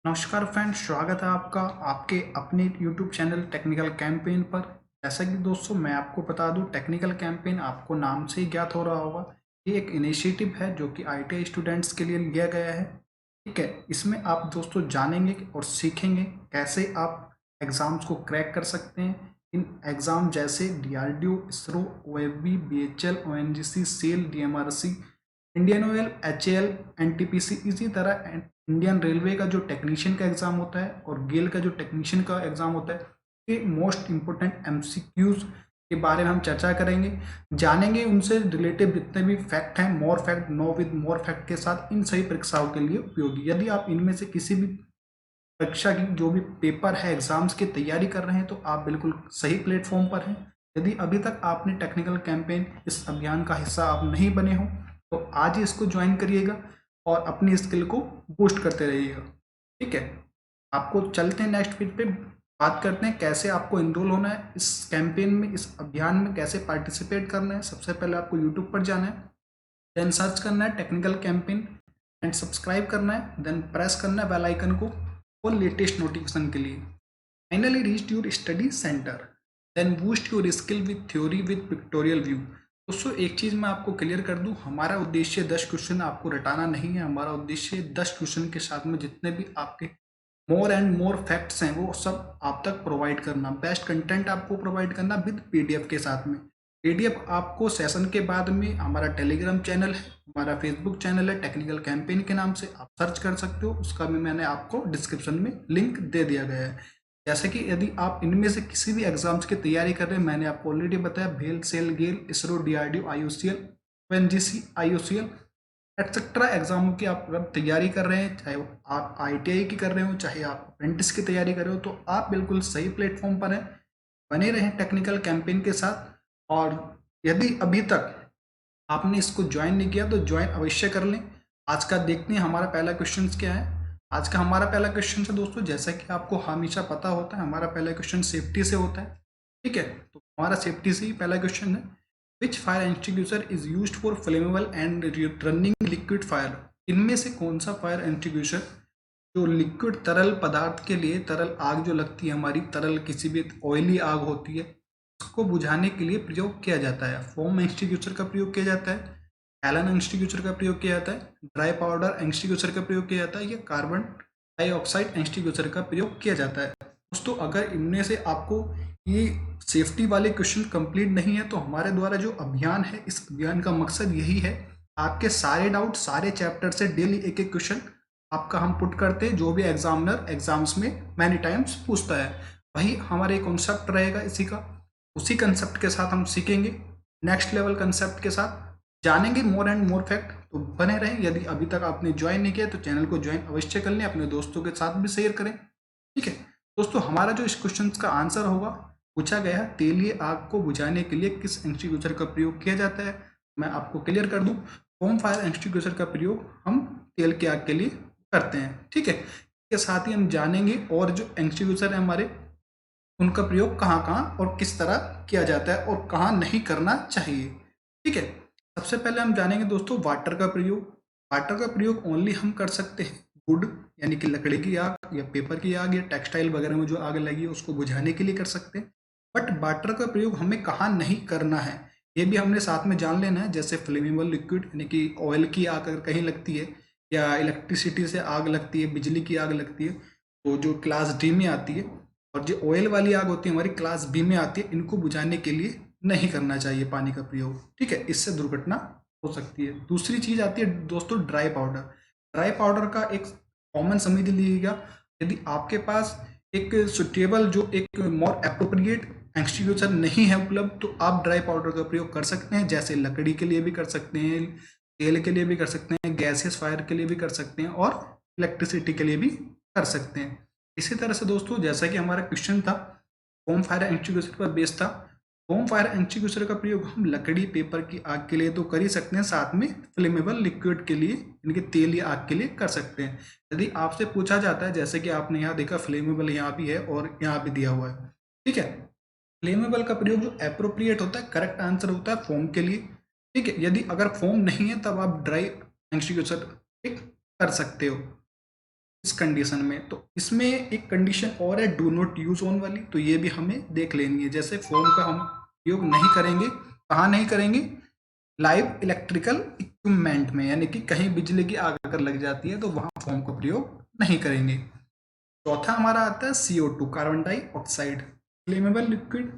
नमस्कार फ्रेंड्स, स्वागत है आपका आपके अपने यूट्यूब चैनल टेक्निकल कैंपेन पर। जैसा कि दोस्तों मैं आपको बता दूं, टेक्निकल कैंपेन आपको नाम से ही ज्ञात हो रहा होगा। ये एक इनिशिएटिव है जो कि आईटीआई स्टूडेंट्स के लिए लिया गया है। ठीक है, इसमें आप दोस्तों जानेंगे और सीखेंगे कैसे आप एग्ज़ाम्स को क्रैक कर सकते हैं। इन एग्ज़ाम जैसे DRDO, ISRO, OFB, BHEL, ONGC, SAIL, DMRC, Indian oil, HAL, NTPC, इसी तरह इंडियन रेलवे का जो टेक्नीशियन का एग्जाम होता है और गेल का जो टेक्नीशियन का एग्जाम होता है, ये मोस्ट इंपोर्टेंट एमसीक्यूज के बारे में हम चर्चा करेंगे, जानेंगे उनसे रिलेटेड जितने भी फैक्ट हैं, मोर fact know with more fact के साथ इन सही परीक्षाओं के लिए उपयोगी। यदि आप इनमें से किसी भी परीक्षा की जो भी पेपर है, एग्जाम्स की तैयारी कर रहे हैं, तो आप बिल्कुल सही प्लेटफॉर्म पर हैं। यदि अभी तक आपने टेक्निकल कैंपेन इस अभियान का हिस्सा आप नहीं बने हो, तो आज ही इसको ज्वाइन करिएगा और अपनी स्किल को बूस्ट करते रहिएगा। ठीक है, आपको चलते हैं नेक्स्ट पेज पे, बात करते हैं कैसे आपको इनरोल होना है इस कैंपेन में, इस अभियान में कैसे पार्टिसिपेट करना है। सबसे पहले आपको यूट्यूब पर जाना है, देन सर्च करना है टेक्निकल कैंपेन एंड सब्सक्राइब करना है, देन प्रेस करना है बेल आइकन को और लेटेस्ट नोटिफिकेशन के लिए। Finally reach your study centre, then boost your skill with theory with pictorial view. दोस्तों एक चीज़ मैं आपको क्लियर कर दूं, हमारा उद्देश्य 10 क्वेश्चन आपको रटाना नहीं है। हमारा उद्देश्य 10 क्वेश्चन के साथ में जितने भी आपके मोर एंड मोर फैक्ट्स हैं वो सब आप तक प्रोवाइड करना, बेस्ट कंटेंट आपको प्रोवाइड करना विद पीडीएफ के साथ में। पीडीएफ आपको सेशन के बाद में हमारा टेलीग्राम चैनल है, हमारा फेसबुक चैनल है टेक्निकल कैंपेन के नाम से, आप सर्च कर सकते हो, उसका भी मैंने आपको डिस्क्रिप्शन में लिंक दे दिया गया है। जैसे कि यदि आप इनमें से किसी भी एग्जाम्स की तैयारी कर रहे हैं, मैंने आपको ऑलरेडी बताया, भेल, सेल, गेल, इसरो, डीआरडीओ, आईयूसीएल, ओएनजीसी, आईओसीएल एक्सेट्रा एग्जामों की आप अगर तैयारी कर रहे हैं, चाहे आप आईटीआई की कर रहे हो, चाहे आप अप्रेंटिस की तैयारी कर रहे हो, तो आप बिल्कुल सही प्लेटफॉर्म पर हैं। बने रहें टेक्निकल कैंपेन के साथ। और यदि अभी तक आपने इसको ज्वाइन नहीं किया तो ज्वाइन अवश्य कर लें। आज का देखते हैं हमारा पहला क्वेश्चन क्या है। आज का हमारा पहला क्वेश्चन है दोस्तों, जैसा कि आपको हमेशा पता होता है, हमारा पहला क्वेश्चन सेफ्टी से होता है। ठीक है, तो हमारा सेफ्टी से ही पहला क्वेश्चन है, which fire extinguisher is used for flammable and running liquid fire. इनमें से कौन सा फायर एक्सटिंग्विशर जो लिक्विड तरल पदार्थ के लिए, तरल आग जो लगती है हमारी, तरल किसी भी ऑयली आग होती है, उसको बुझाने के लिए प्रयोग किया जाता है। फोम एक्सटिंग्विशर का प्रयोग किया जाता है, एलन एक्सटिंग्विशर का प्रयोग किया जाता है, ड्राई पाउडर एक्सटिंग्विशर का प्रयोग किया जाता है, या कार्बन डाइऑक्साइड एक्सटिंग्विशर का प्रयोग किया जाता है। दोस्तों अगर इनमें से आपको ये सेफ्टी वाले क्वेश्चन कंप्लीट नहीं है, तो हमारे द्वारा जो अभियान है, इस अभियान का मकसद यही है, आपके सारे डाउट सारे चैप्टर से डेली एक एक क्वेश्चन आपका हम पुट करते हैं, जो भी एग्जामिनर एग्जाम्स में मैनी टाइम्स पूछता है, वही हमारा एक कॉन्सेप्ट रहेगा इसी का। उसी कंसेप्ट के साथ हम सीखेंगे, नेक्स्ट लेवल कंसेप्ट के साथ जानेंगे मोर एंड मोर फैक्ट। तो बने रहें। यदि अभी तक आपने ज्वाइन नहीं किया तो चैनल को ज्वाइन अवश्य कर लें, अपने दोस्तों के साथ भी शेयर करें। ठीक है दोस्तों, हमारा जो इस क्वेश्चन का आंसर होगा, पूछा गया है तेलीय आग को बुझाने के लिए किस एक्सटिंग्विशर का प्रयोग किया जाता है। मैं आपको क्लियर कर दूं, होम फायर एक्सटिंग्विशर का प्रयोग हम तेल की आग के लिए करते हैं। ठीक है, इसके साथ ही हम जानेंगे और जो एक्सटिंग्विशर है हमारे, उनका प्रयोग कहाँ कहाँ और किस तरह किया जाता है और कहाँ नहीं करना चाहिए। ठीक है, सबसे पहले हम जानेंगे दोस्तों वाटर का प्रयोग। वाटर का प्रयोग ओनली हम कर सकते हैं वुड यानी कि लकड़ी की आग या पेपर की आग या टेक्सटाइल वगैरह में जो आग लगी है उसको बुझाने के लिए कर सकते हैं। बट वाटर का प्रयोग हमें कहाँ नहीं करना है, ये भी हमने साथ में जान लेना है। जैसे फ्लेमेबल लिक्विड यानी कि ऑयल की आग अगर कहीं लगती है, या इलेक्ट्रिसिटी से आग लगती है, बिजली की आग लगती है, तो जो क्लास डी में आती है, और जो ऑयल वाली आग होती है हमारी क्लास बी में आती है, इनको बुझाने के लिए नहीं करना चाहिए पानी का प्रयोग। ठीक है, इससे दुर्घटना हो सकती है। दूसरी चीज आती है दोस्तों ड्राई पाउडर। ड्राई पाउडर का एक कॉमन समझ लीजिएगा, यदि आपके पास एक सुटेबल जो एक मोर अप्रोप्रिएट एक्सटिंग्विशर नहीं है उपलब्ध, तो आप ड्राई पाउडर का प्रयोग कर सकते हैं। जैसे लकड़ी के लिए भी कर सकते हैं, तेल के लिए भी कर सकते हैं, गैसेस फायर के लिए भी कर सकते हैं, और इलेक्ट्रिसिटी के लिए भी कर सकते हैं। इसी तरह से दोस्तों, जैसा कि हमारा क्वेश्चन था होम फायर एक्सटिंग्विशर पर बेस्ड था, होम फायर एक्सटिंग्विशर का प्रयोग हम लकड़ी पेपर की आग के लिए तो कर ही सकते हैं, साथ में फ्लेमेबल लिक्विड के लिए यानी तेल या आग के लिए कर सकते हैं। यदि आपसे पूछा जाता है, जैसे कि आपने यहाँ देखा फ्लेमेबल यहाँ भी है और यहाँ भी दिया हुआ है। ठीक है, फ्लेमेबल का प्रयोग जो अप्रोप्रिएट होता है, करेक्ट आंसर होता है फोम के लिए। ठीक है, यदि अगर फोम नहीं है तब आप ड्राई एक्सटिंग्विशर कर सकते हो। इस कंडीशन में। तो इसमें एक कंडीशन और है डू नॉट यूज ऑन वाली, तो ये भी हमें देख लेनी है। जैसे फोम का हम उपयोग नहीं करेंगे, कहाँ नहीं करेंगे, लाइव इलेक्ट्रिकल इक्विपमेंट में, यानी कि कहीं बिजली की आग अगर लग जाती है तो वहां फोम का प्रयोग नहीं करेंगे। चौथा हमारा आता है CO2 carbon dioxide. Flammable liquid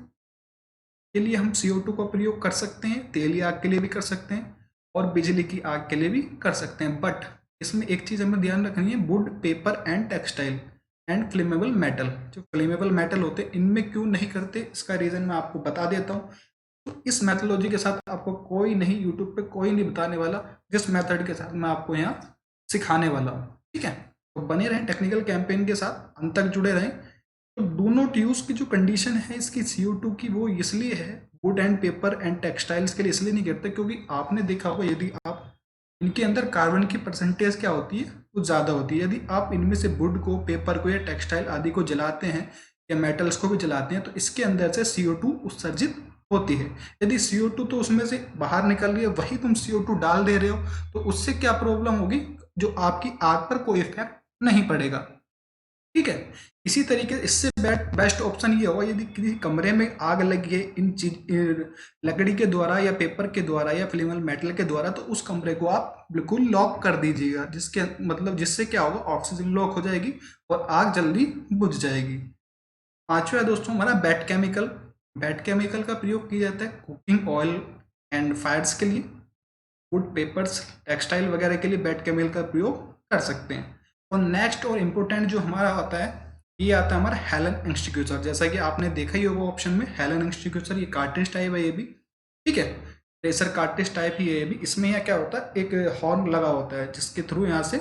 के लिए हम CO2 का प्रयोग कर सकते हैं, तेली आग के लिए भी कर सकते हैं और बिजली की आग के लिए भी कर सकते हैं। बट इसमें एक चीज हमें ध्यान रखनी है, would, paper and textile and flammable metal, जो फ्लेमेबल मेटल होते हैं इनमें क्यों नहीं करते, इसका रीजन मैं आपको बता देता हूँ। तो इस मेथोलॉजी के साथ आपको कोई नहीं, यूट्यूब पे कोई नहीं बताने वाला जिस मेथड के साथ मैं आपको यहाँ सिखाने वाला हूँ, ठीक है। तो बने रहें टेक्निकल कैंपेन के साथ, अंत तक जुड़े रहें। तो डू नॉट यूज की जो कंडीशन है इसकी CO2 की, वो इसलिए है would and paper and textiles के लिए इसलिए नहीं करते क्योंकि आपने देखा होगा यदि आप इनके अंदर कार्बन की परसेंटेज क्या होती है, वो ज़्यादा होती है। यदि आप इनमें से वुड को, पेपर को या टेक्सटाइल आदि को जलाते हैं या मेटल्स को भी जलाते हैं तो इसके अंदर से CO2 उत्सर्जित होती है। यदि CO2 तो उसमें से बाहर निकल रही है, वही तुम CO2 डाल दे रहे हो, तो उससे क्या प्रॉब्लम होगी, जो आपकी आग पर कोई इफेक्ट नहीं पड़ेगा, ठीक है। इसी तरीके इससे बेस्ट ऑप्शन ये होगा, यदि किसी कमरे में आग लगी है लकड़ी के द्वारा या पेपर के द्वारा या फ्लेमेबल मेटल के द्वारा, तो उस कमरे को आप बिल्कुल लॉक कर दीजिएगा, जिसके मतलब जिससे क्या होगा, ऑक्सीजन लॉक हो जाएगी और आग जल्दी बुझ जाएगी। पांचवा है दोस्तों हमारा बैट केमिकल। बैट केमिकल का प्रयोग किया जाता है कुकिंग ऑयल एंड फायर्स के लिए, वुड, पेपर्स, टेक्सटाइल वगैरह के लिए बैट केमिकल का प्रयोग कर सकते हैं। और नेक्स्ट और इम्पोर्टेंट जो हमारा आता है, ये आता है हमारा हेलन एक्सटिंग्विशर। जैसा कि आपने देखा ही होगा ऑप्शन में हेलन एक्सटिंग्विशर, ये कार्ट्रिज टाइप है ये भी, ठीक है, प्रेशर कार्ट्रिज टाइप ही है ये भी। इसमें यह क्या होता है, एक हॉर्न लगा होता है जिसके थ्रू यहाँ से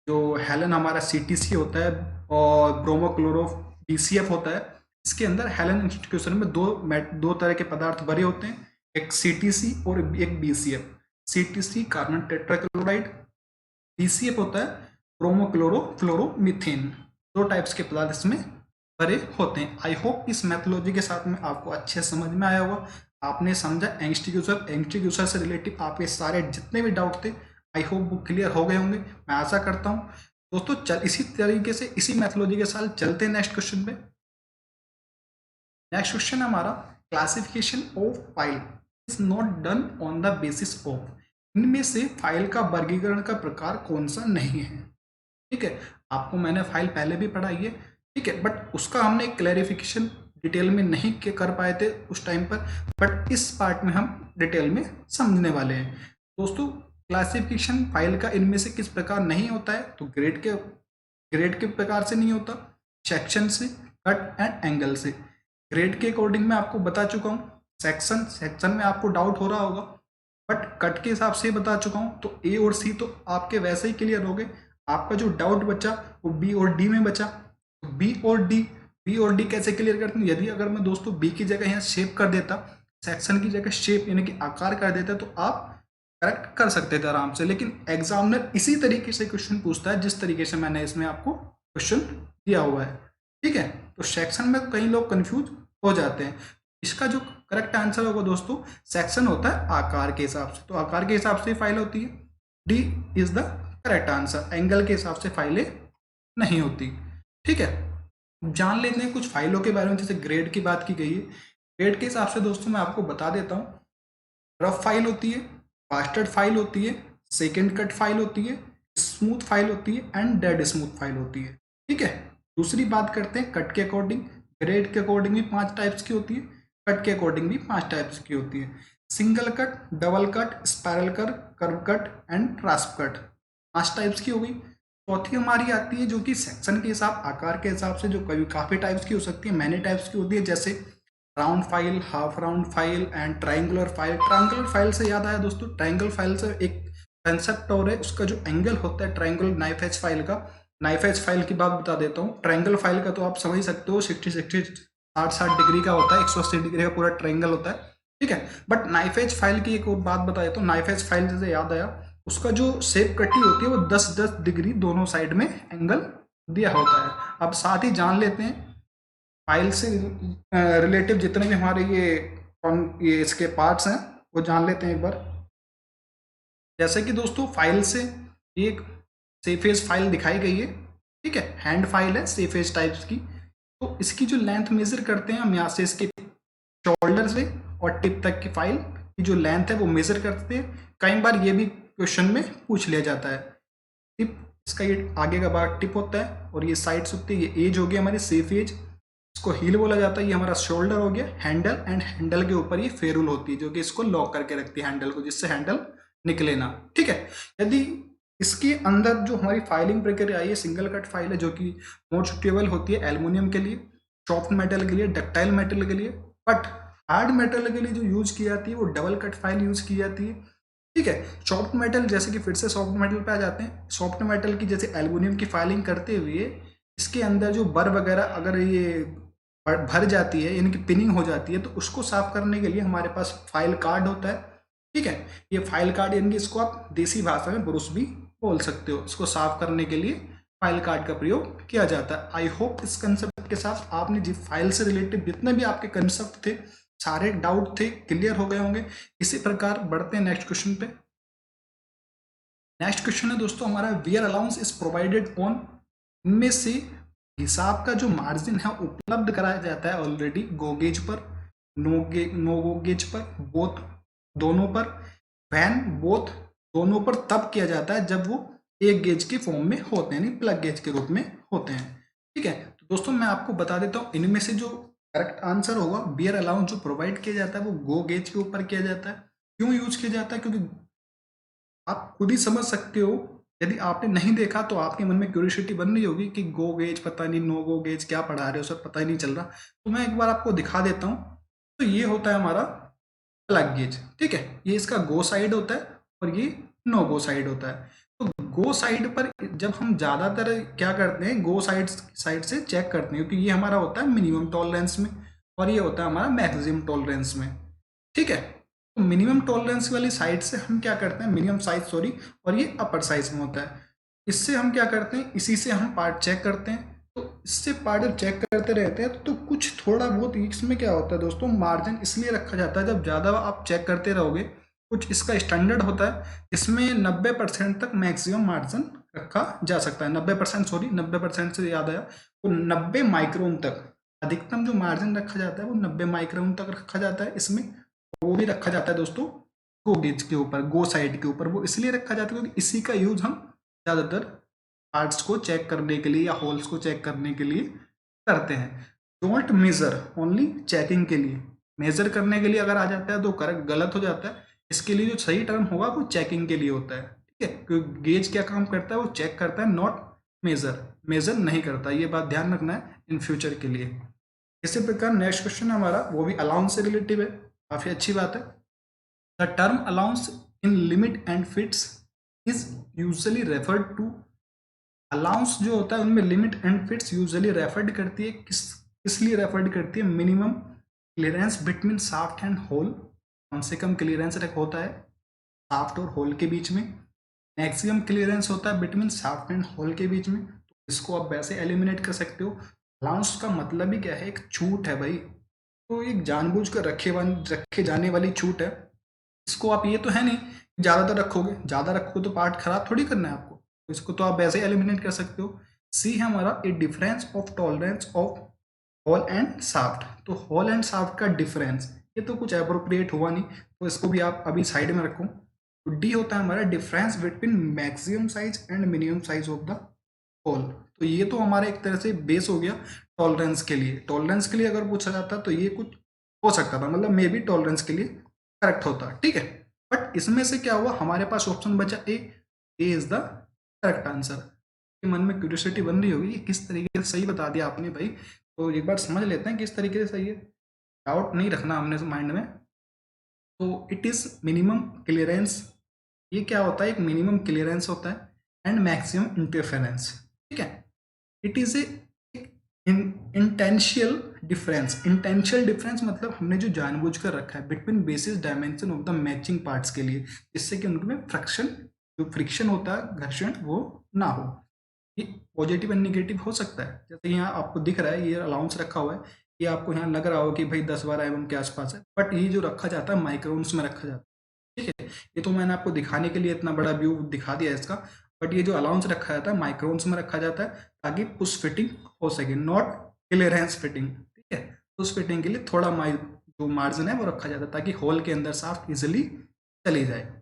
जो हेलन हमारा CTC होता है और ब्रोमोक्लोरो BCF होता है, इसके अंदर हेलन एक्सटिंग्विशर में दो तरह के पदार्थ भरे होते हैं, एक CTC और एक BCF। CTC carbon tetrachloride, BCF होता है ब्रोमोक्लोरोफ्लोरोमीथेन। दो टाइप्स के पदार्थ इसमें भरे होते हैं। आई होप इस मैथोलॉजी के साथ में आपको अच्छे समझ में आया होगा, आपने समझा एक्सटिंग्विशर से रिलेटिव आपके सारे जितने भी डाउट थे, आई होप वो क्लियर हो गए होंगे, मैं आशा करता हूँ। दोस्तों चल इसी तरीके से इसी मैथोलॉजी के साथ चलते हैं नेक्स्ट क्वेश्चन पे। नेक्स्ट क्वेश्चन हमारा, classification of file is not done on the basis of, इनमें से फाइल का वर्गीकरण का प्रकार कौन सा नहीं है, ठीक है। आपको मैंने फाइल पहले भी पढ़ाई है, ठीक है, बट उसका हमने क्लैरिफिकेशन डिटेल में नहीं कर पाए थे उस टाइम पर, बट इस पार्ट में हम डिटेल में समझने वाले हैं। दोस्तों क्लासिफिकेशन फाइल का इनमें से किस प्रकार नहीं होता है, तो ग्रेड के प्रकार से नहीं होता, सेक्शन से, कट एंड एंगल से। ग्रेड के अकॉर्डिंग मैं आपको बता चुका हूँ, सेक्शन में आपको डाउट हो रहा होगा, बट कट के हिसाब से बता चुका हूँ। तो A और C तो आपके वैसे ही क्लियर हो गए, आपका जो डाउट बचा वो B और D में बचा। तो बी और डी कैसे क्लियर करते हैं, यदि अगर मैं दोस्तों B की जगह यहाँ शेप कर देता, सेक्शन की जगह शेप यानी कि आकार कर देता, तो आप करेक्ट कर सकते थे आराम से। लेकिन एग्जामिनर इसी तरीके से क्वेश्चन पूछता है जिस तरीके से मैंने इसमें आपको क्वेश्चन दिया हुआ है, ठीक है। तो सेक्शन में कई लोग कंफ्यूज हो जाते हैं। इसका जो करेक्ट आंसर होगा दोस्तों, सेक्शन होता है आकार के हिसाब से, तो आकार के हिसाब से फाइल होती है। D is the correct answer, angle के हिसाब से फाइलें नहीं होती, ठीक है। जान लेते हैं कुछ फाइलों के बारे में, जैसे ग्रेड की बात की गई है। ग्रेड के हिसाब से दोस्तों मैं आपको बता देता हूँ, रफ फाइल होती है, फास्टेड फाइल होती है, सेकेंड कट फाइल होती है, स्मूथ फाइल होती है एंड डेड स्मूथ फाइल होती है, ठीक है। दूसरी बात करते हैं कट के अकॉर्डिंग। ग्रेड के अकॉर्डिंग भी 5 टाइप्स की होती है, कट के अकॉर्डिंग भी 5 टाइप्स की होती है, single cut, double cut, spiral cut, curve cut and रास्प cut, 5 types की हो गई। चौथी हमारी आती है जो कि सेक्शन के हिसाब, आकार के हिसाब से, जो कभी काफ़ी टाइप्स की हो सकती है, मैनी टाइप्स की होती है, जैसे round file, half round file and triangular file. Triangular file से याद आया दोस्तों, ट्राइंगल फाइल से एक कंसेप्ट और है, उसका जो एंगल होता है ट्राइंगुलर नाइफ एज फाइल का, नाइफ एज फाइल की बात बता देता हूँ। ट्राइंगल फाइल का तो आप समझ सकते हो 60 60 डिग्री का होता है, 180 डिग्री का पूरा ट्राइंगल होता है, ठीक है। बट नाइफ एज फाइल की एक और बात बता देता हूँ, नाइफ एज फाइल जैसे याद आया, उसका जो शेप कटी होती है वो 10-10 डिग्री दोनों साइड में एंगल दिया होता है। अब साथ ही जान लेते हैं फाइल से रिलेटिव जितने भी हमारे ये इसके पार्ट्स हैं वो जान लेते हैं एक बार। जैसे कि दोस्तों फाइल से एक सेफेज फाइल दिखाई गई है, ठीक है, हैंड फाइल है सेफ एज टाइप्स की। तो इसकी जो लेंथ मेजर करते हैं हम यहाँ से इसके शोल्डर से और टिप तक की फाइल की जो लेंथ है वो मेजर करते हैं। कई बार ये भी क्वेश्चन में पूछ लिया जाता है। टिप, इसका ये आगे का भाग टिप होता है और ये साइड्स होती है। ये एज हो गया हमारी सेफ एज, इसको हील बोला जाता है। ये हमारा शोल्डर हो गया, हैंडल, एंड हैंडल के ऊपर ये फेरुल होती है जो कि इसको लॉक करके रखती है हैंडल को, जिससे हैंडल निकले ना। ठीक है, यदि इसके अंदर जो हमारी फाइलिंग प्रक्रिया आई है, सिंगल कट फाइल है जो कि मोड सुटेबल होती है एल्युमिनियम के लिए, सॉफ्ट मेटल के लिए, डक्टाइल मेटल के लिए, बट हार्ड मेटल के लिए जो यूज की जाती है वो डबल कट फाइल यूज की जाती है। ठीक है, सॉफ्ट मेटल जैसे कि फिर से सॉफ्ट मेटल पे आ जाते हैं। सॉफ्ट मेटल की जैसे एल्युमिनियम की फाइलिंग करते हुए इसके अंदर जो बर वगैरह अगर ये भर जाती है, यानी कि पिनिंग हो जाती है, तो उसको साफ करने के लिए हमारे पास फाइल कार्ड होता है। ठीक है, ये फाइल कार्ड यानी कि इसको आप देसी भाषा में ब्रुश भी बोल सकते हो। इसको साफ करने के लिए फाइल कार्ड का प्रयोग किया जाता है। आई होप इस कंसेप्ट के साथ आपने जिस फाइल से रिलेटेड जितने भी आपके कंसेप्ट थे, सारे डाउट थे, क्लियर हो गए होंगे। इसी प्रकार बढ़ते हैं नेक्स्ट क्वेश्चन पे। नेक्स्ट क्वेश्चन है दोस्तों हमारा, wear allowance is provided on, इनमें से हिसाब का जो मार्जिन है उपलब्ध कराया जाता है ऑलरेडी गो गेज पर, नो गो गेज पर, बोथ दोनों पर, वैन बोथ दोनों पर तब किया जाता है जब वो एक गेज के फॉर्म में होते हैं, यानी प्लग गेज के रूप में होते हैं। ठीक है, तो दोस्तों मैं आपको बता देता हूँ इनमें से जो करेक्ट आंसर होगा, बियर अलाउंस जो प्रोवाइड किया जाता है वो गो गेज के ऊपर किया जाता है। क्यों यूज किया जाता है? क्योंकि आप खुद ही समझ सकते हो, यदि आपने नहीं देखा तो आपके मन में क्यूरियोसिटी बन रही होगी कि गो गेज पता नहीं, नो गो गेज क्या पढ़ा रहे हो सर, पता ही नहीं चल रहा। तो मैं एक बार आपको दिखा देता हूँ। तो ये होता है हमारा प्लग गेज। ठीक है, ये इसका गो साइड होता है और ये नो गो साइड होता है। तो गो साइड पर जब हम ज़्यादातर क्या करते हैं, गो साइड से चेक करते हैं, क्योंकि ये हमारा होता है मिनिमम टॉलरेंस में और ये होता है हमारा मैक्सिमम टॉलरेंस में। ठीक है, तो मिनिमम टॉलरेंस वाली साइड से हम क्या करते हैं, मिनिमम साइज सॉरी, और ये अपर साइज में होता है। इससे हम क्या करते हैं, इसी से हम पार्ट चेक करते हैं। तो इससे पार्ट जब चेक करते रहते हैं तो कुछ थोड़ा बहुत इसमें क्या होता है दोस्तों, मार्जिन इसलिए रखा जाता है जब ज़्यादा आप चेक करते रहोगे, कुछ इसका स्टैंडर्ड होता है, इसमें 90% तक मैक्सिमम मार्जिन रखा जा सकता है। 90% सॉरी, 90% से याद आया, तो 90 माइक्रोन तक अधिकतम जो मार्जिन रखा जाता है वो 90 माइक्रोन तक रखा जाता है इसमें। वो भी रखा जाता है दोस्तों गो गेज के ऊपर, गो साइड के ऊपर। वो इसलिए रखा जाता है क्योंकि इसी का यूज हम ज़्यादातर पार्ट्स को चेक करने के लिए या होल्स को चेक करने के लिए करते हैं। डोंट मेजर, ओनली चेकिंग के लिए। मेजर करने के लिए अगर आ जाता है तो करेक्ट गलत हो जाता है। इसके लिए जो सही टर्म होगा वो चेकिंग के लिए होता है। ठीक है, क्योंकि गेज क्या काम करता है, वो चेक करता है, नॉट मेजर, मेजर नहीं करता। ये बात ध्यान रखना है इन फ्यूचर के लिए। इसी प्रकार नेक्स्ट क्वेश्चन है हमारा, वो भी अलाउंस से रिलेटिव है, काफ़ी अच्छी बात है। The term allowance in limit and fits is usually referred to, allowance जो होता है उनमें limit and fits usually referred करती है, किस लिए रेफर्ड करती है, minimum clearance between shaft and hole, कम से कम क्लियरेंस होता है शाफ्ट और होल के बीच में, मैक्सिमम क्लियरेंस होता है बिटवीन शाफ्ट एंड होल के बीच में। तो इसको आप वैसे एलिमिनेट कर सकते हो। अलाउंस का मतलब ही क्या है, एक छूट है भाई। तो एक जानबूझ कर रखे जाने वाली छूट है। इसको आप, ये तो है नहीं ज़्यादातर रखोगे, ज़्यादा रखोगे तो पार्ट खराब थोड़ी करना है आपको, तो इसको तो आप वैसे एलिमिनेट कर सकते हो। सी है हमारा, a difference of tolerance of hole and shaft. तो हॉल एंड शाफ्ट का डिफरेंस, ये तो कुछ अप्रोप्रिएट हुआ नहीं, तो इसको भी आप अभी साइड में रखो। तो डी होता है हमारा difference between maximum size and minimum size of the hole. तो ये तो हमारा एक तरह से बेस हो गया टॉलरेंस के लिए। टॉलरेंस के लिए अगर पूछा जाता तो ये कुछ हो सकता था, मतलब मे बी टॉलरेंस के लिए करेक्ट होता। ठीक है, बट इसमें से क्या हुआ, हमारे पास ऑप्शन बचा ए इज द करेक्ट आंसर। मन में क्यूरियोसिटी बन रही होगी कि किस तरीके से सही बता दिया आपने भाई, तो एक बार समझ लेते हैं किस तरीके से सही है, डाउट नहीं रखना हमने माइंड में। तो इट इज मिनिमम क्लियरेंस, ये क्या होता है, एक मिनिमम क्लियरेंस होता है एंड मैक्सिमम इंटरफेरेंस। ठीक है, it is a intentional difference. Intentional difference मतलब हमने जो जानबूझकर रखा है between basis dimension of the matching parts के लिए, जिससे कि उनमें फ्रिक्शन, जो फ्रिक्शन होता है, घर्षण, वो ना हो। ये पॉजिटिव एंड निगेटिव हो सकता है। जैसे यहाँ आपको दिख रहा है ये अलाउंस रखा हुआ है, ये आपको यहाँ लग रहा हो कि भाई 10-12 mm के आसपास है, बट ये जो रखा जाता है माइक्रोन्स में रखा जाता है। ठीक है, ये तो मैंने आपको दिखाने के लिए इतना बड़ा व्यू दिखा दिया इसका, बट ये जो अलाउंस रखा जाता है माइक्रोन्स में रखा जाता है ताकि पुश फिटिंग हो सके, नॉट क्लियरेंस फिटिंग, ठीक है। पुश फिटिंग के लिए थोड़ा जो मार्जिन है वो रखा जाता है ताकि होल के अंदर साफ इजिली चली जाए।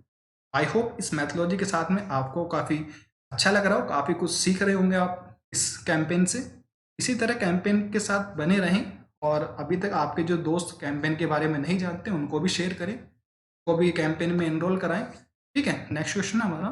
आई होप इस मैथोलॉजी के साथ में आपको काफ़ी अच्छा लग रहा हो, काफ़ी कुछ सीख रहे होंगे आप इस कैंपेन से। इसी तरह कैंपेन के साथ बने रहें, और अभी तक आपके जो दोस्त कैंपेन के बारे में नहीं जानते उनको भी शेयर करें, को भी कैंपेन में एनरोल कराएं, ठीक है। नेक्स्ट क्वेश्चन हमारा,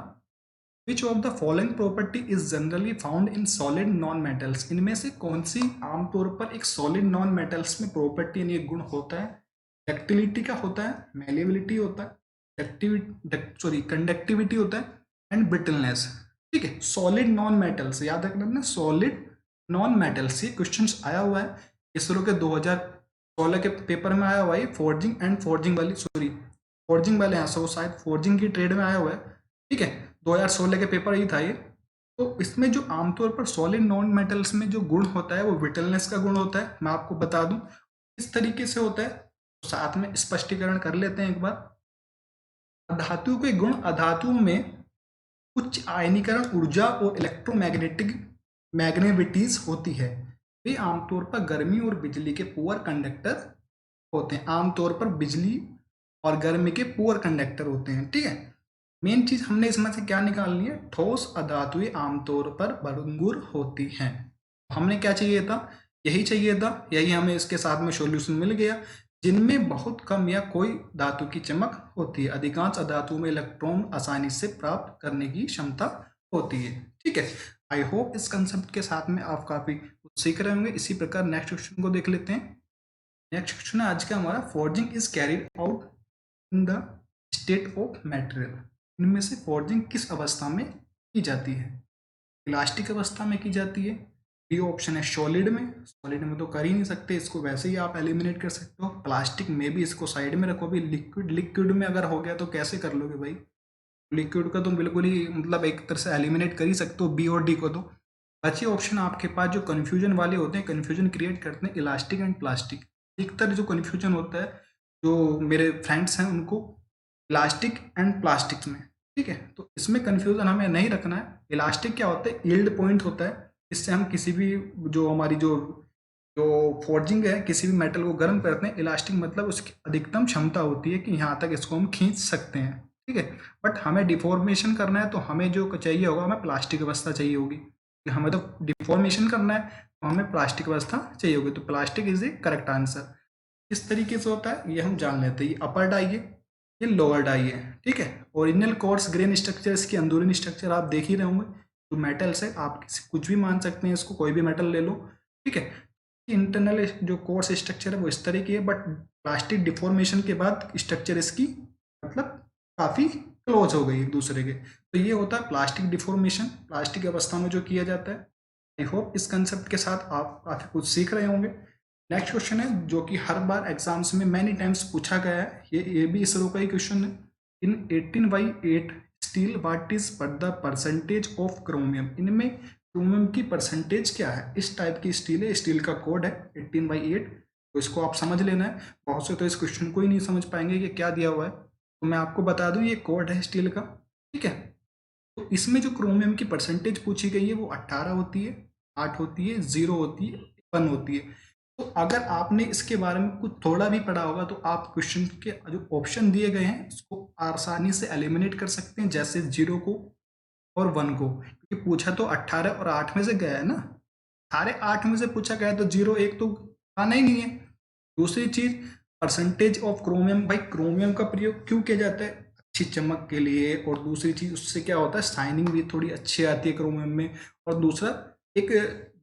विच of the following property is generally found in solid non metals, इनमें से कौन सी आमतौर पर एक सॉलिड नॉन मेटल्स में प्रॉपर्टी यानी एक गुण होता है। डक्टिलिटी का होता है, मेलेबिलिटी होता है, कंडक्टिविटी होता है, एंड ब्रिटलनेस, ठीक है। सॉलिड नॉन मेटल्स याद रखना, सॉलिड नॉन मेटल्स, ये क्वेश्चन आया हुआ है इसरो के 2016 के पेपर में आया हुआ है, फोर्जिंग वाले आंसर, वो शायद फोर्जिंग की ट्रेड में आया हुआ है, ठीक है। 2016 के पेपर ही था ये। तो इसमें जो आमतौर पर सॉलिड नॉन मेटल्स में जो गुण होता है वो ब्रिटलनेस का गुण होता है। मैं आपको बता दूं इस तरीके से होता है, तो साथ में स्पष्टीकरण कर लेते हैं एक बार। अधातु के गुण, अधातुओं में उच्च आयनीकरण ऊर्जा और इलेक्ट्रोमैग्नेटिक मैग्नेटिविटीज होती है। वे आमतौर पर गर्मी और बिजली के पुअर कंडक्टर होते हैं, आमतौर पर बिजली और गर्मी के पुअर कंडक्टर होते हैं, ठीक है। मेन चीज हमने इसमें से क्या निकालनी है, ठोस अधातुएं आमतौर पर भंगुर होती हैं। हमने क्या चाहिए था, यही चाहिए था, यही हमें इसके साथ में सॉल्यूशन मिल गया। जिनमें बहुत कम या कोई धातु की चमक होती है, अधिकांश अधातुओं में इलेक्ट्रॉन आसानी से प्राप्त करने की क्षमता होती है, ठीक है। आई होप इस कंसेप्ट के साथ में आप काफी कुछ सीख रहे होंगे। इसी प्रकार नेक्स्ट क्वेश्चन को देख लेते हैं। नेक्स्ट क्वेश्चन है आज का हमारा, forging is carried out in the state of material, इनमें से फोर्जिंग किस अवस्था में की जाती है। इलास्टिक अवस्था में की जाती है, बी ऑप्शन है सॉलिड में, सॉलिड में तो कर ही नहीं सकते, इसको वैसे ही आप एलिमिनेट कर सकते हो। प्लास्टिक में भी इसको साइड में रखो, भी लिक्विड, लिक्विड में अगर हो गया तो कैसे कर लोगे भाई, लिक्विड का तुम बिल्कुल ही मतलब एक तरह से एलिमिनेट कर ही सकते हो बी और डी को। तो बचे ऑप्शन आपके पास जो कन्फ्यूजन वाले होते हैं, कन्फ्यूजन क्रिएट करते हैं, इलास्टिक एंड प्लास्टिक। अधिकतर जो कन्फ्यूजन होता है, जो मेरे फ्रेंड्स हैं उनको इलास्टिक एंड प्लास्टिक में, ठीक है। तो इसमें कन्फ्यूजन हमें नहीं रखना है। इलास्टिक क्या होता है, यील्ड पॉइंट होता है, इससे हम किसी भी जो हमारी जो जो फोर्जिंग है किसी भी मेटल को गर्म करते हैं। इलास्टिक मतलब उसकी अधिकतम क्षमता होती है कि यहाँ तक इसको हम खींच सकते हैं, ठीक है। बट हमें डिफॉर्मेशन करना है तो हमें जो चाहिए होगा, हमें प्लास्टिक अवस्था चाहिए होगी, कि हमें तो डिफॉर्मेशन करना है तो हमें प्लास्टिक अवस्था चाहिए होगी। तो plastic is the correct answer. किस तरीके से होता है ये हम जान लेते हैं। ये अपर डाई है, ये लोअर डाई है, ठीक है। ओरिजिनल कोर्स ग्रेन स्ट्रक्चर, इसकी अंदरूनी स्ट्रक्चर आप देख ही रहे होंगे। जो मेटल्स है आप कुछ भी मान सकते हैं, इसको कोई भी मेटल ले लो, ठीक है। इंटरनल जो कोर्स स्ट्रक्चर है वो इस तरह की है, बट प्लास्टिक डिफॉर्मेशन के बाद स्ट्रक्चर इसकी मतलब काफ़ी क्लोज हो गई एक दूसरे के। तो ये होता है प्लास्टिक डिफॉर्मेशन, प्लास्टिक अवस्था में जो किया जाता है। आई होप इस कंसेप्ट के साथ आप काफ़ी कुछ सीख रहे होंगे। नेक्स्ट क्वेश्चन है जो कि हर बार एग्जाम्स में मैनी टाइम्स पूछा गया है, ये भी इसरो का ही क्वेश्चन है। इन 18/8 steel what is the percentage of chromium, इनमें क्रोमियम की परसेंटेज क्या है। इस टाइप की स्टील है, स्टील का कोड है 18/8, तो इसको आप समझ लेना है। बहुत से तो इस क्वेश्चन को ही नहीं समझ पाएंगे कि क्या दिया हुआ है, तो मैं आपको बता दूं ये कोड है स्टील का, ठीक है। तो इसमें जो क्रोमियम की परसेंटेज पूछी गई है वो 18 होती है, 8 होती है, 0 होती है, 1 होती है। तो अगर आपने इसके बारे में कुछ थोड़ा भी पढ़ा होगा तो आप क्वेश्चन के जो ऑप्शन दिए गए हैं उसको आसानी से एलिमिनेट कर सकते हैं, जैसे 0 को और 1 को, क्योंकि पूछा तो 18 और 8 में से गया है ना। सारे 8 में से पूछा गया है तो 0 1 तो आना ही नहीं है। दूसरी चीज परसेंटेज ऑफ क्रोमियम, भाई क्रोमियम का प्रयोग क्यों किया जाता है, अच्छी चमक के लिए, और दूसरी चीज उससे क्या होता है शाइनिंग भी थोड़ी अच्छी आती है क्रोमियम में, और दूसरा एक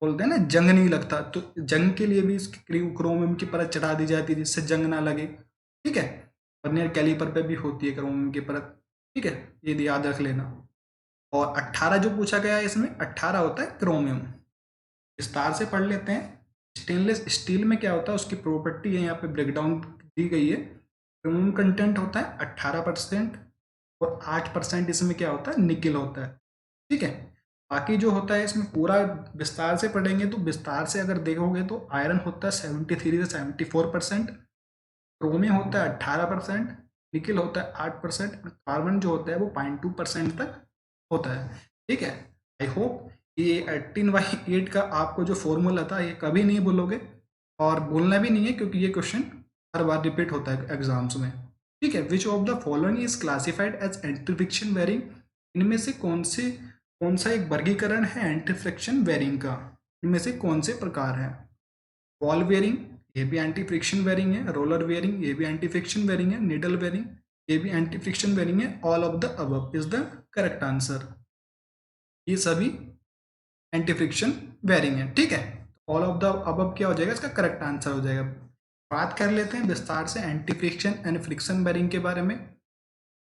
बोलते हैं ना जंग नहीं लगता, तो जंग के लिए भी क्रोमियम की परत चढ़ा दी जाती है जिससे जंग ना लगे, ठीक है। वर्नियर कैलिपर पे भी होती है क्रोमियम की परत, ठीक है, ये याद रख लेना। और 18 जो पूछा गया है इसमें 18 होता है क्रोमियम। विस्तार से पढ़ लेते हैं। स्टेनलेस स्टील में क्या होता है, उसकी प्रॉपर्टी है यहाँ पे ब्रेकडाउन दी गई है। क्रोमियम कंटेंट होता है 18% और 8% इसमें क्या होता है, निकेल होता है, ठीक है। बाकी जो होता है इसमें पूरा विस्तार से पढ़ेंगे तो विस्तार से अगर देखोगे तो आयरन होता है 73 से 74%, क्रोमियम होता है 18%, निकेल होता है 8%, कार्बन जो होता है वो 0.2% तक होता है। ठीक है। आई होप ये 18/8 का आपको जो फॉर्मूला था ये कभी नहीं भूलोगे, और बोलना भी नहीं है क्योंकि ये क्वेश्चन हर बार रिपीट होता है एग्जाम्स में। ठीक है। Which of the following is classified as anti friction bearing? इनमें से कौन सा एक वर्गीकरण है एंटी फ्रिक्शन वेरिंग का? इनमें से कौन से प्रकार है? बॉल बेयरिंग, ये भी एंटी फ्रिक्शन बेयरिंग है। रोलर बेयरिंग, ये भी एंटी फ्रिक्शन बेयरिंग है। निडल बेयरिंग, ये भी एंटी फ्रिक्शन बेयरिंग है। All of the above is the correct answer. ये सभी एंटी फ्रिक्शन बेयरिंग है। ठीक है। ऑल ऑफ द अबव क्या हो जाएगा? इसका करेक्ट आंसर हो जाएगा। बात कर लेते हैं विस्तार से anti friction and friction bearing के बारे में।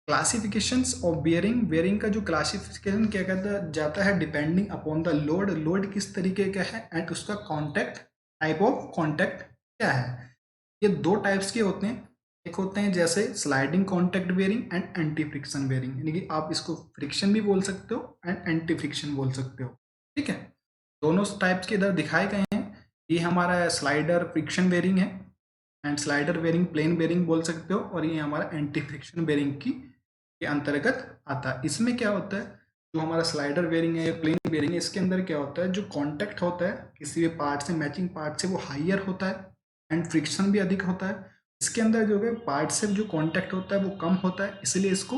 क्लासिफिकेशंस ऑफ बेयरिंग, बेयरिंग का जो क्लासिफिकेशन क्या कहता जाता है, depending upon the load, load किस तरीके का है, एंड उसका कॉन्टैक्ट, टाइप ऑफ कॉन्टैक्ट क्या है। ये दो टाइप्स के होते हैं। एक होते हैं जैसे sliding contact bearing and anti friction bearing, यानी कि आप इसको फ्रिक्शन भी बोल सकते हो एंड एंटी फ्रिक्शन बोल सकते हो। ठीक है। दोनों टाइप्स के इधर दिखाए गए हैं। ये हमारा स्लाइडर फ्रिक्शन बेयरिंग है, and slider bearing plain bearing बोल सकते हो, और ये हमारा एंटी फ्रिक्शन बेयरिंग की के अंतर्गत आता है। इसमें क्या होता है, जो हमारा स्लाइडर बेयरिंग है या प्लेन बेयरिंग है, इसके अंदर क्या होता है, जो कॉन्टैक्ट होता है किसी भी पार्ट से, मैचिंग पार्ट से, वो हाइयर होता है एंड फ्रिक्शन भी अधिक होता है। इसके अंदर जो है पार्ट से जो कॉन्टैक्ट होता है वो कम होता है, इसलिए इसको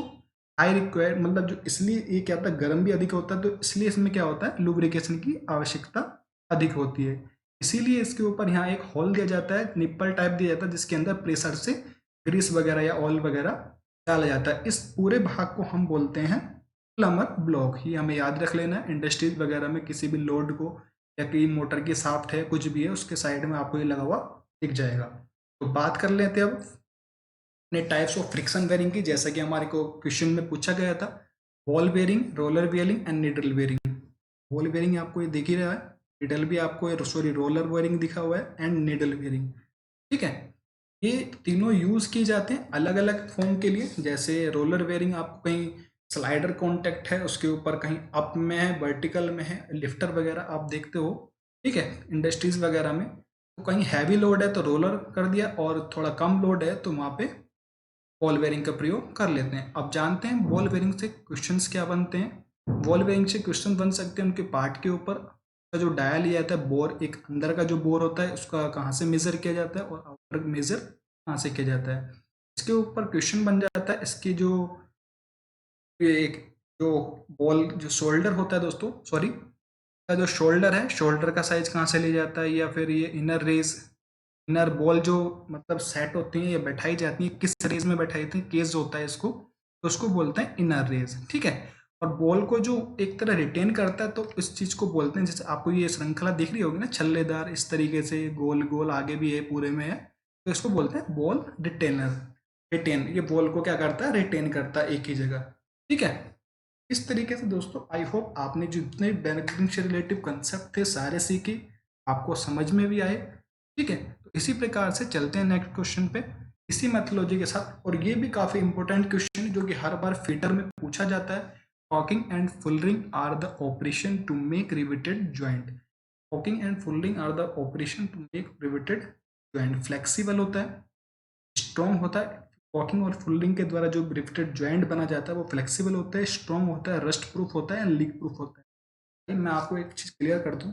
हाई रिक्वायर, मतलब जो, इसलिए ये क्या होता है, गर्म भी अधिक होता है, तो इसलिए इसमें क्या होता है, लुब्रिकेशन की आवश्यकता अधिक होती है। इसीलिए इसके ऊपर यहाँ एक होल दिया जाता है, निप्पल टाइप दिया जाता है, जिसके अंदर प्रेशर से ग्रीस वगैरह या ऑयल वगैरह डाला जाता है। इस पूरे भाग को हम बोलते हैं प्लमर ब्लॉक। ये हमें याद रख लेना है। इंडस्ट्रीज वगैरह में किसी भी लोड को, या कोई मोटर की साफ्ट है, कुछ भी है, उसके साइड में आपको ये लगा हुआ दिख जाएगा। तो बात कर लेते हैं अब अपने टाइप्स ऑफ फ्रिक्शन बेयरिंग की, जैसा कि हमारे को क्वेश्चन में पूछा गया था। Ball bearing, roller bearing and needle bearing. Ball bearing आपको ये दिख ही रहा है, निडल भी आपको, सॉरी, रोलर बेयरिंग दिखा हुआ है, एंड निडल बेयरिंग। ठीक है। ये तीनों यूज किए जाते हैं अलग अलग फॉर्म के लिए। जैसे रोलर बेयरिंग आपको कहीं स्लाइडर कॉन्टैक्ट है, उसके ऊपर कहीं अप में है, वर्टिकल में है, लिफ्टर वगैरह आप देखते हो। ठीक है। इंडस्ट्रीज वगैरह में तो कहीं हैवी लोड है तो रोलर कर दिया, और थोड़ा कम लोड है तो वहाँ पे बॉल बेयरिंग का प्रयोग कर लेते हैं। अब जानते हैं बॉल बेयरिंग से क्वेश्चंस क्या बनते हैं। बॉल बेयरिंग से क्वेश्चन बन सकते हैं उनके पार्ट के ऊपर का जो डाया लिया जाता है, बोर, एक अंदर का जो बोर होता है उसका कहाँ से मेजर किया जाता है, और आउटर मेजर कहाँ से किया जाता है। इसके ऊपर क्वेश्चन बन जाता है। इसकी जो एक जो बॉल जो शोल्डर होता है दोस्तों, सॉरी, का जो शोल्डर है, शोल्डर का साइज कहाँ से लिया जाता है, या फिर ये इनर रेस, इनर बॉल जो मतलब सेट होती है या बैठाई जाती है, किस रेस में बैठाई जाती है, केस होता है इसको, तो उसको बोलते हैं इनर रेस। ठीक है। और बॉल को जो एक तरह रिटेन करता है, तो इस चीज को बोलते हैं, जैसे आपको ये श्रृंखला दिख रही होगी ना, छल्लेदार, इस तरीके से गोल गोल आगे भी है, पूरे में है, तो इसको बोलते हैं बॉल रिटेनर। रिटेन, ये बॉल को क्या करता है, रिटेन करता है एक ही जगह। ठीक है। इस तरीके से दोस्तों आई होप आपने जितने बेयरिंग से रिलेटिव कंसेप्ट थे सारे सीखे, आपको समझ में भी आए। ठीक है। तो इसी प्रकार से चलते हैं नेक्स्ट क्वेश्चन पे, इसी मेथोलॉजी के साथ। और ये भी काफी इंपॉर्टेंट क्वेश्चन है जो कि हर बार फीटर में पूछा जाता है। Caulking and fullering are the operation to make riveted joint. Caulking and fullering are the operation to make riveted joint. Flexible होता है, स्ट्रॉन्ग होता है। कॉकिंग और फुलरिंग के द्वारा जो रिवेटेड ज्वाइंट बना जाता है वो फ्लेक्सिबल होता है, स्ट्रॉन्ग होता है, रस्ट प्रूफ होता है, लीक प्रूफ होता है। मैं आपको एक चीज क्लियर कर दूं,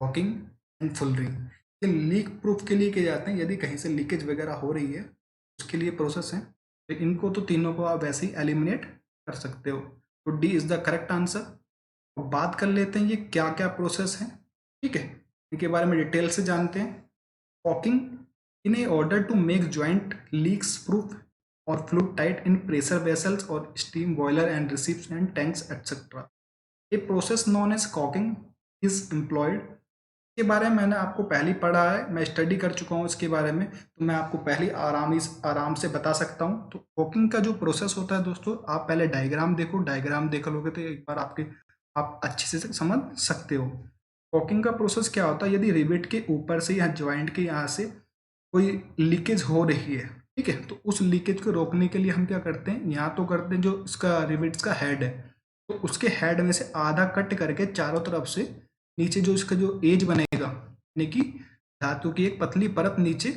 कॉकिंग एंड फुलरिंग ये लीक प्रूफ के लिए किए जाते हैं। यदि कहीं से लीकेज वगैरह हो रही है उसके लिए प्रोसेस है, तो इनको तो तीनों को आप वैसे ही एलिमिनेट कर सकते हो। तो D is the correct answer. अब बात कर लेते हैं ये क्या क्या प्रोसेस है। ठीक है। इनके बारे में डिटेल से जानते हैं। Caulking, in a order to make joint leaks proof or fluid tight in pressure vessels or steam boiler and recipient tanks etc. A process known as caulking is employed। के बारे में मैंने आपको पहले ही पढ़ा है, मैं स्टडी कर चुका हूँ इसके बारे में, तो मैं आपको पहले आराम से बता सकता हूँ। तो कॉकिंग का जो प्रोसेस होता है दोस्तों, आप पहले डायग्राम देखो, डायग्राम देख लोगे तो एक बार आप अच्छे से समझ सकते हो। कॉकिंग का प्रोसेस क्या होता है, यदि रिवेट के ऊपर से या ज्वाइंट के यहाँ से कोई लीकेज हो रही है, ठीक है, तो उस लीकेज को रोकने के लिए हम क्या करते हैं, यहाँ तो करते हैं जो इसका रिवेट्स का हेड है, तो उसके हेड में से आधा कट करके चारों तरफ से नीचे जो इसका जो एज बनेगा, यानी कि धातु की एक पतली परत नीचे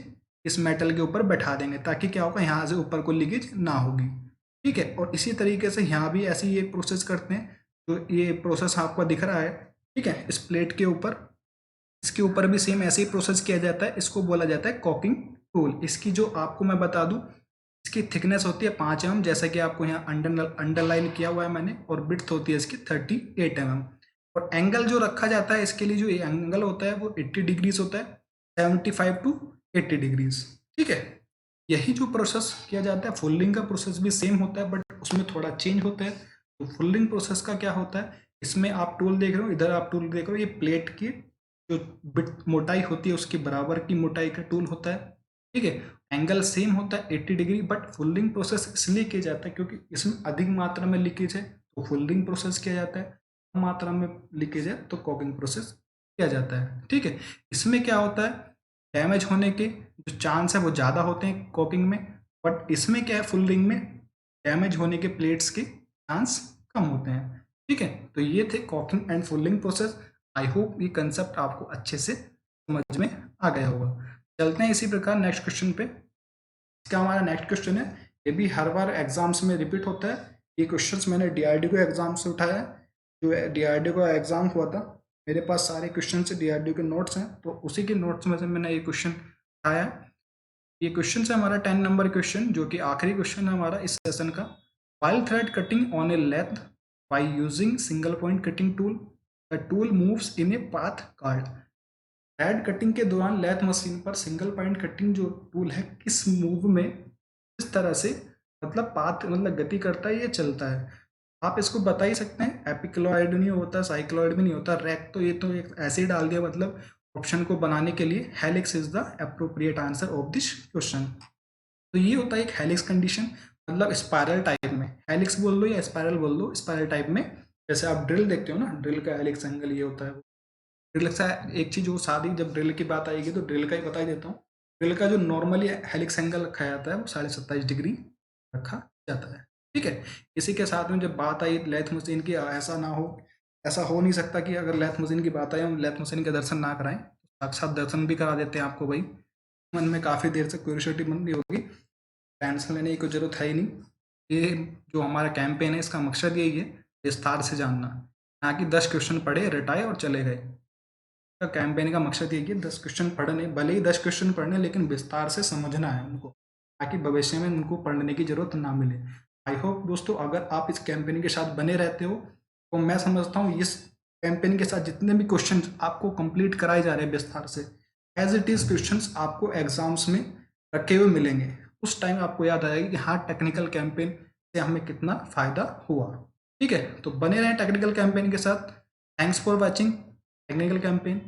इस मेटल के ऊपर बैठा देंगे, ताकि क्या होगा, यहाँ से ऊपर को लीकेज ना होगी। ठीक है। और इसी तरीके से यहाँ भी ऐसे ही एक प्रोसेस करते हैं। तो ये प्रोसेस आपको दिख रहा है, ठीक है, इस प्लेट के ऊपर, इसके ऊपर भी सेम ऐसे ही प्रोसेस किया जाता है। इसको बोला जाता है कॉकिंग टूल। इसकी जो आपको मैं बता दूं, इसकी थिकनेस होती है 5 mm, जैसा कि आपको यहाँ अंडरलाइन किया हुआ है मैंने, और विड्थ होती है इसकी 38 mm। और एंगल जो रखा जाता है इसके लिए, जो एंगल होता है वो 80 डिग्रीज होता है, 75 टू 80 डिग्रीज, ठीक है। यही जो प्रोसेस किया जाता है, फोल्डिंग का प्रोसेस भी सेम होता है, बट उसमें थोड़ा चेंज होता है। तो फोल्डिंग प्रोसेस का क्या होता है, इसमें आप टूल देख रहे हो, इधर आप टूल देख रहे हो, ये प्लेट की जो बिट मोटाई होती है उसकी बराबर की मोटाई का टूल होता है, ठीक है। एंगल सेम होता है 80 डिग्री, बट फोल्डिंग प्रोसेस इसलिए किया जाता है क्योंकि इसमें अधिक मात्रा में लीकेज है, तो फोल्डिंग प्रोसेस किया जाता है। कम मात्रा में लीकेज है तो कॉकिंग प्रोसेस किया जाता है, ठीक है। इसमें क्या होता है, डैमेज होने के जो चांस है वो ज़्यादा होते हैं कॉकिंग में, बट इसमें क्या है, फोल्डिंग में डैमेज होने के प्लेट्स के चांस कम होते हैं, ठीक है। तो ये थे caulking and folding process. I hope ये कंसेप्ट आपको अच्छे से समझ में आ गया होगा। चलते हैं इसी प्रकार नेक्स्ट क्वेश्चन पे। इसका हमारा नेक्स्ट क्वेश्चन है, ये भी हर बार एग्जाम्स में रिपीट होता है। ये क्वेश्चंस मैंने डीआरडीओ एग्जाम से उठाया है। जो डीआरडीओ का एग्जाम हुआ था, मेरे पास सारे क्वेश्चन से डीआरडीओ के नोट्स हैं, तो उसी के नोट्स में से मैंने ये क्वेश्चन उठाया है। ये क्वेश्चन है हमारा 10 नंबर क्वेश्चन, जो कि आखिरी क्वेश्चन है हमारा इस सेशन का। While thread cutting on a lathe by using single point cutting tool, the tool moves in a path card. Thread cutting के दौरान लेथ मशीन पर सिंगल पॉइंट कटिंग जो टूल है, किस मूव में, किस तरह से, मतलब पाथ मतलब गति करता है, ये चलता है। आप इसको बता ही सकते हैं, एपिक्लॉइड नहीं होता, साइक्लॉइड भी नहीं होता, रैक तो ये तो एक ऐसे ही डाल दिया, मतलब ऑप्शन को बनाने के लिए। Helix is the appropriate answer of this question. तो ये होता है एक हेलिक्स कंडीशन, मतलब स्पाइरल टाइप में, हेलिक्स बोल दो या स्पाइरल बोल दो, स्पाइरल टाइप में। जैसे आप ड्रिल देखते हो ना, ड्रिल का हेलिक्स एंगल ये होता है। ड्रिल का एक चीज, वो शादी जब ड्रिल की बात आएगी तो ड्रिल का ही बता ही देता हूँ। ड्रिल का जो नॉर्मली हेलिक्स एंगल रखा जाता है वो 27.5 डिग्री रखा जाता है, ठीक है। इसी के साथ में जब बात आई लेथ मशीन की, ऐसा ना हो, ऐसा हो नहीं सकता कि अगर लेथ मशीन की बात आई हम लेथ मशीन के दर्शन ना कराएं, साक्षात दर्शन भी करा देते हैं आपको भाई। मन में काफ़ी देर से क्यूरियोसिटी बन रही होगी, टेंशन लेने की कोई जरूरत है ही नहीं। ये जो हमारा कैंपेन है इसका मकसद यही है, विस्तार से जानना, ना कि 10 क्वेश्चन पढ़े रटाए और चले गए। का कैंपेन का मकसद यही है 10 क्वेश्चन पढ़ने, भले ही 10 क्वेश्चन पढ़ने, लेकिन विस्तार से समझना है उनको, ताकि भविष्य में उनको पढ़ने की जरूरत ना मिले। आई होप दोस्तों, अगर आप इस कैंपेन के साथ बने रहते हो तो मैं समझता हूँ इस कैंपेन के साथ जितने भी क्वेश्चन आपको कंप्लीट कराए जा रहे हैं विस्तार से, एज इट इज क्वेश्चन आपको एग्जाम्स में रखे हुए मिलेंगे। उस टाइम आपको याद आएगा कि हाँ, टेक्निकल कैंपेन से हमें कितना फायदा हुआ, ठीक है। तो बने रहें टेक्निकल कैंपेन के साथ। Thanks for watching technical campaign.